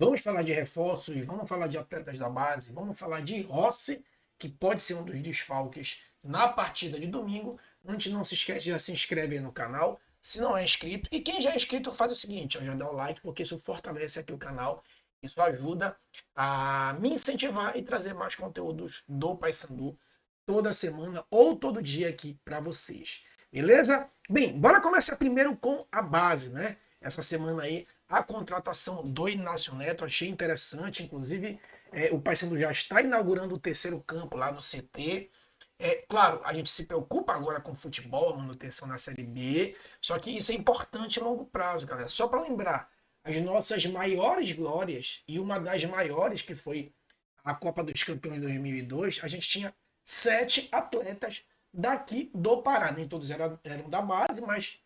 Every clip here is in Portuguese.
Vamos falar de reforços, vamos falar de atletas da base, vamos falar de Rossi, que pode ser um dos desfalques na partida de domingo. Antes, não se esquece, já se inscreve aí no canal, se não é inscrito. E quem já é inscrito, faz o seguinte, ó, já dá o like, porque isso fortalece aqui o canal. Isso ajuda a me incentivar e trazer mais conteúdos do Paysandu toda semana ou todo dia aqui para vocês. Beleza? Bem, bora começar primeiro com a base, né? Essa semana aí, a contratação do Inácio Neto, achei interessante, inclusive o Paysandu já está inaugurando o terceiro campo lá no CT. Claro, a gente se preocupa agora com futebol, a manutenção na Série B, só que isso é importante a longo prazo, galera. Só para lembrar, as nossas maiores glórias, e uma das maiores que foi a Copa dos Campeões de 2002, a gente tinha 7 atletas daqui do Pará. Nem todos eram da base, mas,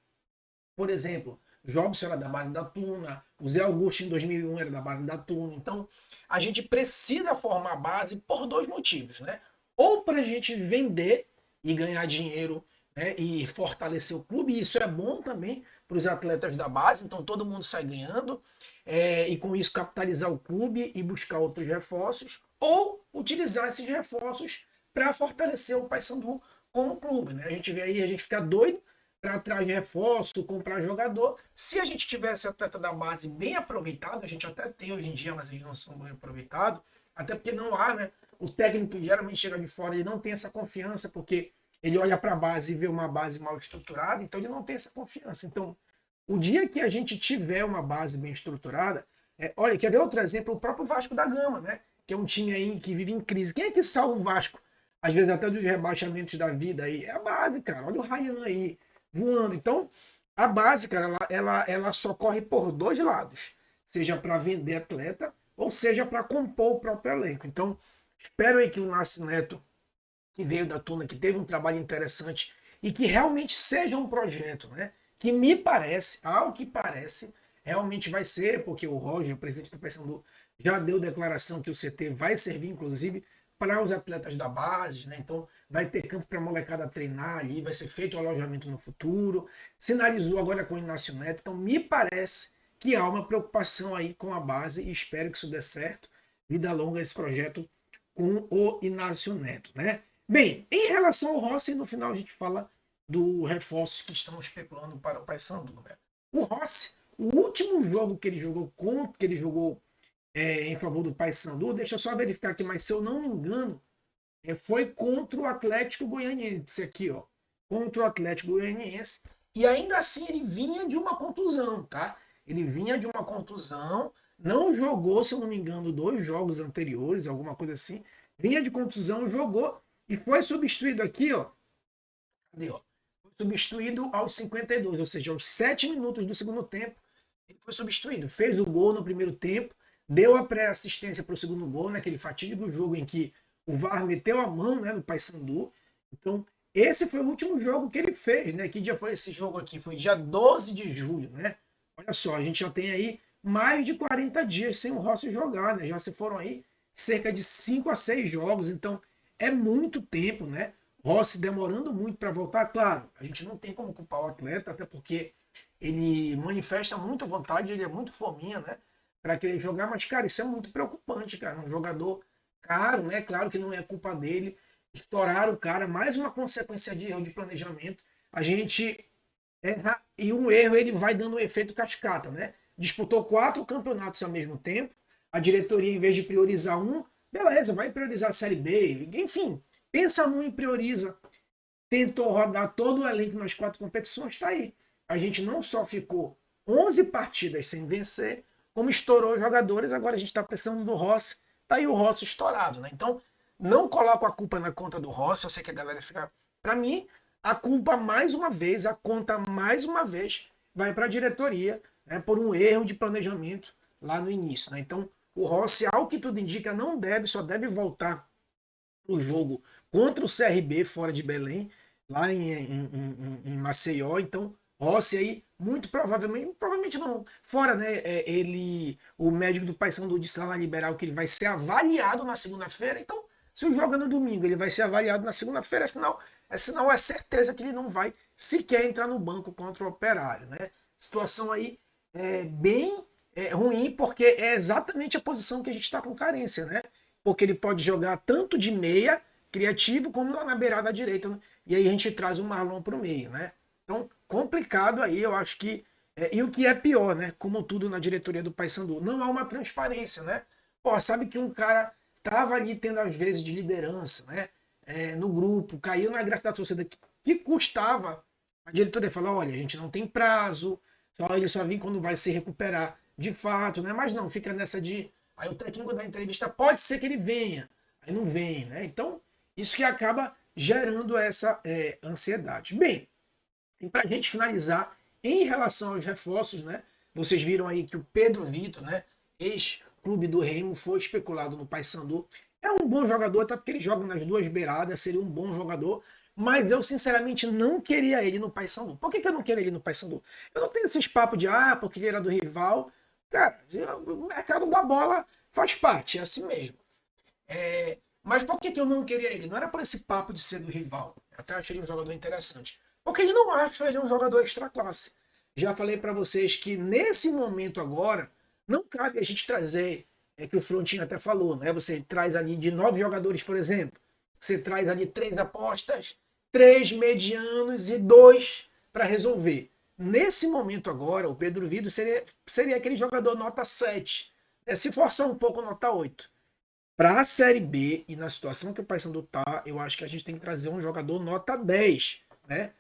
por exemplo, Jobson era da base da Tuna, o Zé Augusto em 2001 era da base da Tuna. Então, a gente precisa formar base por dois motivos, né? Ou para a gente vender e ganhar dinheiro, né, e fortalecer o clube, e isso é bom também para os atletas da base, então todo mundo sai ganhando, e com isso capitalizar o clube e buscar outros reforços, ou utilizar esses reforços para fortalecer o Paysandu como clube. Né? A gente vê aí, a gente fica doido para atrás de reforço, comprar jogador. Se a gente tivesse atleta da base bem aproveitado, a gente até tem hoje em dia, mas eles não são bem aproveitados, até porque não há, né? O técnico geralmente chega de fora, ele não tem essa confiança, porque ele olha para a base e vê uma base mal estruturada, então ele não tem essa confiança. Então, o dia que a gente tiver uma base bem estruturada, olha, quer ver outro exemplo? O próprio Vasco da Gama, né? Que é um time aí que vive em crise. Quem é que salva o Vasco? Às vezes até dos rebaixamentos da vida aí. É a base, cara. Olha o Ryan aí voando. Então, a base, cara, ela só corre por dois lados. Seja para vender atleta, ou seja para compor o próprio elenco. Então, espero aí que o Nascimento Neto, que veio da Tuna, que teve um trabalho interessante e que realmente seja um projeto, né? Que me parece, ao que parece, realmente vai ser, porque o Roger, o presidente do Paysandu, já deu declaração que o CT vai servir, inclusive, para os atletas da base, né? Então vai ter campo para a molecada treinar ali, vai ser feito o alojamento no futuro. Sinalizou agora com o Inácio Neto, então me parece que há uma preocupação aí com a base e espero que isso dê certo. Vida longa esse projeto com o Inácio Neto, né? Bem, em relação ao Rossi, no final a gente fala do reforço que estão especulando para o Paysandu, né? O Rossi, o último jogo que ele jogou em favor do Paysandu, deixa eu só verificar aqui, mas se eu não me engano, foi contra o Atlético Goianiense aqui, ó, contra o Atlético Goianiense, e ainda assim ele vinha de uma contusão, tá? Ele vinha de uma contusão, não jogou, se eu não me engano, 2 jogos anteriores, alguma coisa assim, vinha de contusão, jogou e foi substituído aqui, ó. Cadê, ó? Foi substituído aos 52, ou seja, aos 7 minutos do segundo tempo. Ele foi substituído, fez o gol no primeiro tempo, deu a pré-assistência para o segundo gol, naquele fatídico jogo em que o VAR meteu a mão, né, no Paysandu. Então, esse foi o último jogo que ele fez, né? Que dia foi esse jogo aqui? Foi dia 12 de julho, né? Olha só, a gente já tem aí mais de 40 dias sem o Rossi jogar, né? Já se foram aí cerca de 5 a 6 jogos, então é muito tempo, né? Rossi demorando muito para voltar, claro, a gente não tem como culpar o atleta, até porque ele manifesta muito vontade, ele é muito fominha, né? Para querer jogar, mas, cara, isso é muito preocupante, cara. Um jogador caro, né? Claro que não é culpa dele. Estourar o cara, mais uma consequência de erro de planejamento. A gente erra e um erro ele vai dando um efeito cascata, né? Disputou 4 campeonatos ao mesmo tempo. A diretoria, em vez de priorizar um, beleza, vai priorizar a Série B. Enfim, pensa num e prioriza. Tentou rodar todo o elenco nas 4 competições, tá aí. A gente não só ficou 11 partidas sem vencer, como estourou os jogadores, agora a gente está pensando no Rossi, tá aí o Rossi estourado, né? Então, não coloco a culpa na conta do Rossi, eu sei que a galera fica... Para mim, a culpa mais uma vez, a conta mais uma vez, vai para a diretoria, né, por um erro de planejamento lá no início, né? Então, o Rossi, ao que tudo indica, não deve, só deve voltar o jogo contra o CRB fora de Belém, lá em Maceió. Então, Rossi aí, muito provavelmente, provavelmente não, fora, né? O médico do Paysandu disse lá na Liberal que ele vai ser avaliado na segunda-feira. Então, se o jogo é no domingo, ele vai ser avaliado na segunda-feira, senão é certeza que ele não vai sequer entrar no banco contra o Operário, né? Situação aí bem ruim, porque é exatamente a posição que a gente está com carência, né? Porque ele pode jogar tanto de meia criativo como lá na beirada direita, né? E aí a gente traz o Marlon para o meio, né? Então, complicado aí, eu acho que. E o que é pior, né? Como tudo na diretoria do Paysandu, não há uma transparência, né? Pô, sabe que um cara tava ali tendo às vezes de liderança, né? No grupo, caiu na graça da torcida que custava. A diretoria falou: olha, a gente não tem prazo, só ele só vem quando vai se recuperar de fato, né? Mas não, fica nessa de. Aí o técnico da entrevista pode ser que ele venha, aí não vem, né? Então, isso que acaba gerando essa ansiedade. Bem, e para a gente finalizar, em relação aos reforços, né? Vocês viram aí que o Pedro Vitor, né? Ex-clube do Remo, foi especulado no Paysandu. É um bom jogador, até porque ele joga nas duas beiradas, seria um bom jogador. Mas eu, sinceramente, não queria ele no Paysandu. Por que eu não queria ele no Paysandu? Eu não tenho esses papos de, porque ele era do rival. Cara, o mercado da bola faz parte, é assim mesmo. Mas por que eu não queria ele? Não era por esse papo de ser do rival. Eu até achei ele um jogador interessante. Porque eu não acho ele um jogador extra classe. Já falei para vocês que nesse momento agora, não cabe a gente trazer, que o Frontinho até falou, né? Você traz ali de 9 jogadores, por exemplo. Você traz ali 3 apostas, 3 medianos e 2 para resolver. Nesse momento agora, o Pedro Vido seria aquele jogador nota 7. Se forçar um pouco, nota 8. Para a Série B e na situação que o Paysandu tá, eu acho que a gente tem que trazer um jogador nota 10, né?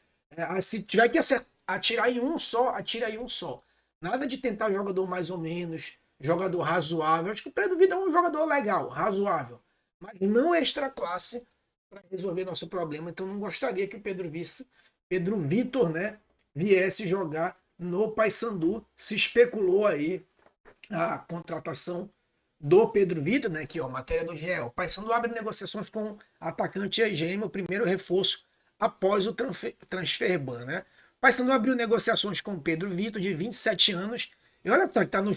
Se tiver que atirar em um só, atira em um só. Nada de tentar jogador mais ou menos, jogador razoável. Acho que o Pedro Vida é um jogador legal, razoável, mas não extra classe para resolver nosso problema. Então não gostaria que o Pedro Vitor, né, viesse jogar no Paysandu. Se especulou aí a contratação do Pedro Vitor, né? Aqui, ó, matéria do GE. O Paysandu abre negociações com atacante EGM, o primeiro reforço após o transfer ban, né? O Paysandu abriu negociações com o Pedro Vitor, de 27 anos. E olha só, está no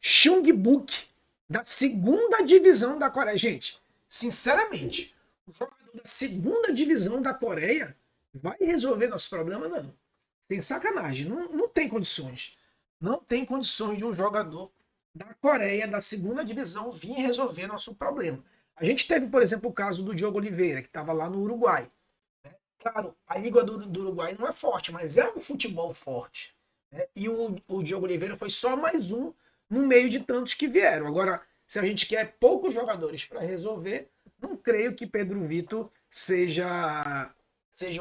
Chungbuk da segunda divisão da Coreia. Gente, sinceramente, o jogador da segunda divisão da Coreia vai resolver nosso problema? Não. Sem sacanagem. Não tem condições. Não tem condições de um jogador da Coreia, da segunda divisão, vir resolver nosso problema. A gente teve, por exemplo, o caso do Diogo Oliveira, que estava lá no Uruguai. Claro, a Liga do Uruguai não é forte, mas é um futebol forte. Né? E o Diogo Oliveira foi só mais um no meio de tantos que vieram. Agora, se a gente quer poucos jogadores para resolver, não creio que Pedro Vitor seja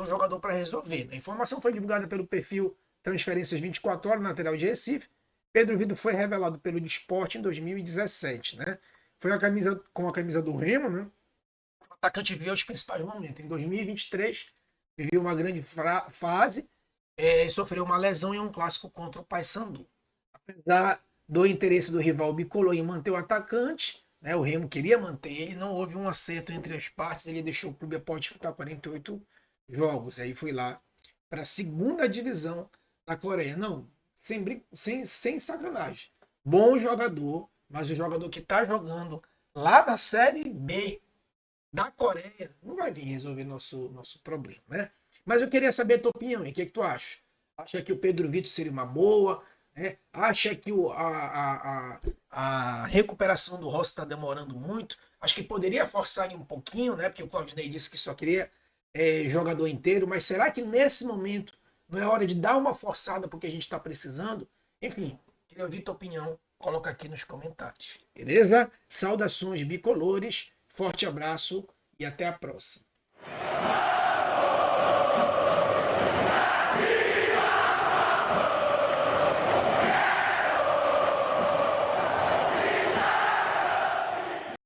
um jogador para resolver. A informação foi divulgada pelo perfil Transferências 24 Horas, lateral de Recife. Pedro Vitor foi revelado pelo Desporte em 2017, né? Foi com a camisa do Remo, né? O atacante viveu os principais momentos. Em 2023, viveu uma grande fase, sofreu uma lesão em um clássico contra o Paysandu. Apesar do interesse do rival bicolor em manter o atacante, né? O Remo queria manter ele, não houve um acerto entre as partes, ele deixou o clube após disputar 48 jogos. Aí foi lá para a segunda divisão da Coreia. Não, sem sacanagem. Bom jogador, mas o jogador que está jogando lá na Série B da Coreia não vai vir resolver nosso problema, né? Mas eu queria saber a tua opinião, o que tu acha? Acha que o Pedro Vitor seria uma boa? Né? Acha que a recuperação do Rossi está demorando muito? Acho que poderia forçar um pouquinho, né? Porque o Claudinei disse que só queria jogador inteiro, mas será que nesse momento não é hora de dar uma forçada porque a gente está precisando? Enfim, queria ouvir tua opinião. Coloca aqui nos comentários. Beleza? Saudações bicolores, forte abraço e até a próxima.